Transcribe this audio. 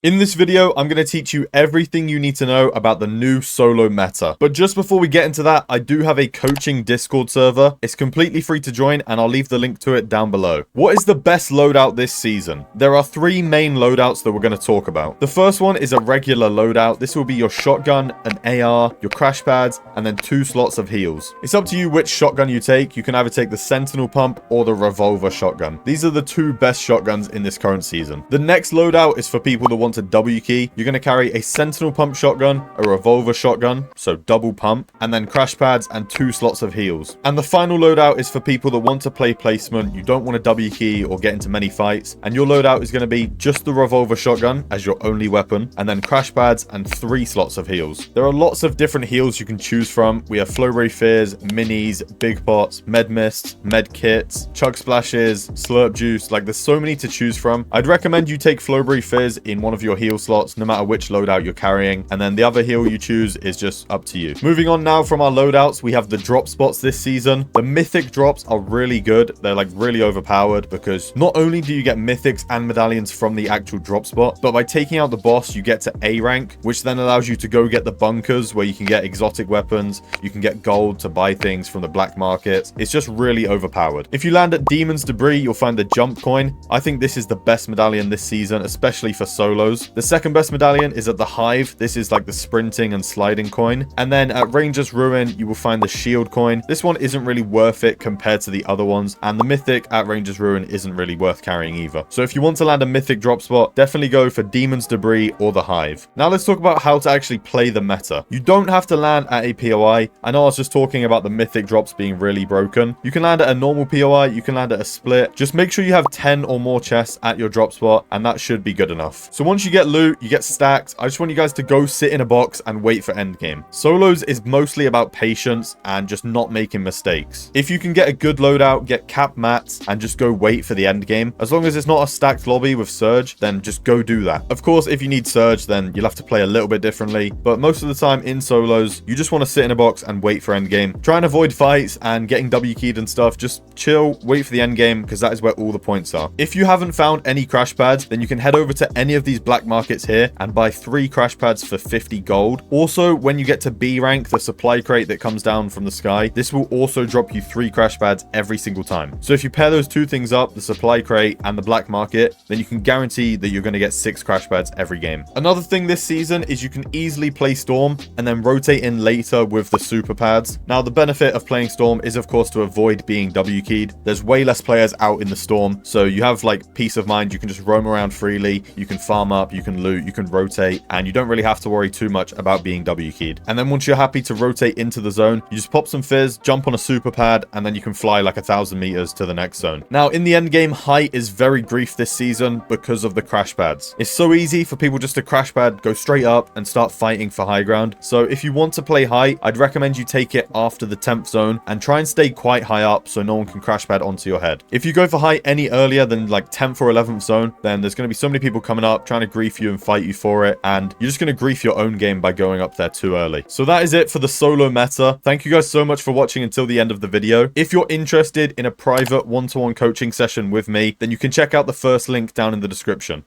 In this video, I'm going to teach you everything you need to know about the new solo meta. But just before we get into that, I do have a coaching Discord server. It's completely free to join, and I'll leave the link to it down below. What is the best loadout this season? There are three main loadouts that we're going to talk about. The first one is a regular loadout. This will be your shotgun, an AR, your crash pads, and then 2 slots of heals. It's up to you which shotgun you take. You can either take the Sentinel Pump or the Revolver shotgun. These are the two best shotguns in this current season. The next loadout is for people that want to W key. You're going to carry a Sentinel Pump shotgun, a Revolver shotgun, so double pump, and then crash pads and 2 slots of heals. And the final loadout is for people that want to play placement. You don't want to W key or get into many fights, and your loadout is going to be just the Revolver shotgun as your only weapon, and then crash pads and 3 slots of heals. There are lots of different heals you can choose from. We have Flowberry Fizz, minis, big pots, med mists, med kits, chug splashes, slurp juice. Like, there's so many to choose from. I'd recommend you take Flowberry Fizz in one of your heal slots, no matter which loadout you're carrying, and then the other heal you choose is just up to you. Moving on now from our loadouts, we have the drop spots this season. The mythic drops are really good. They're like really overpowered because not only do you get mythics and medallions from the actual drop spot, but by taking out the boss, you get to A rank, which then allows you to go get the bunkers where you can get exotic weapons, you can get gold to buy things from the black market. It's just really overpowered. If you land at Demon's Debris, you'll find the jump coin. I think this is the best medallion this season, especially for solos. The second best medallion is at the Hive. This is like the sprinting and sliding coin. And then at Ranger's Ruin, you will find the shield coin. This one isn't really worth it compared to the other ones. And the mythic at Ranger's Ruin isn't really worth carrying either. So if you want to land a mythic drop spot, definitely go for Demon's Debris or the Hive. Now let's talk about how to actually play the meta. You don't have to land at a POI. I know I was just talking about the mythic drops being really broken. You can land at a normal POI. You can land at a split. Just make sure you have 10 or more chests at your drop spot, and that should be good enough. So once you get loot, you get stacked. I just want you guys to go sit in a box and wait for endgame. Solos is mostly about patience and just not making mistakes. If you can get a good loadout, get cap mats, and just go wait for the endgame, as long as it's not a stacked lobby with Surge, then just go do that. Of course, if you need Surge, then you'll have to play a little bit differently, but most of the time in solos, you just want to sit in a box and wait for endgame. Try and avoid fights and getting W keyed and stuff. Just chill, wait for the endgame, because that is where all the points are. If you haven't found any crash pads, then you can head over to any of these black markets here and buy 3 crash pads for 50 gold. Also, when you get to B rank, the supply crate that comes down from the sky, this will also drop you 3 crash pads every single time. So if you pair those two things up, the supply crate and the black market, then you can guarantee that you're going to get 6 crash pads every game. Another thing this season is you can easily play Storm and then rotate in later with the super pads. Now, the benefit of playing Storm is, of course, to avoid being W keyed. There's way less players out in the Storm, so you have like peace of mind. You can just roam around freely, you can farm up, you can loot, you can rotate, and you don't really have to worry too much about being W keyed. And then once you're happy to rotate into the zone, you just pop some fizz, jump on a super pad, and then you can fly like 1,000 meters to the next zone. Now, in the end game, height is very grief this season because of the crash pads. It's so easy for people just to crash pad, go straight up, and start fighting for high ground. So if you want to play height, I'd recommend you take it after the 10th zone and try and stay quite high up so no one can crash pad onto your head. If you go for height any earlier than like 10th or 11th zone, then there's going to be so many people coming up trying to grief you and fight you for it, and you're just going to grief your own game by going up there too early. So that is it for the solo meta. Thank you guys so much for watching until the end of the video. If you're interested in a private one-to-one coaching session with me, then you can check out the first link down in the description.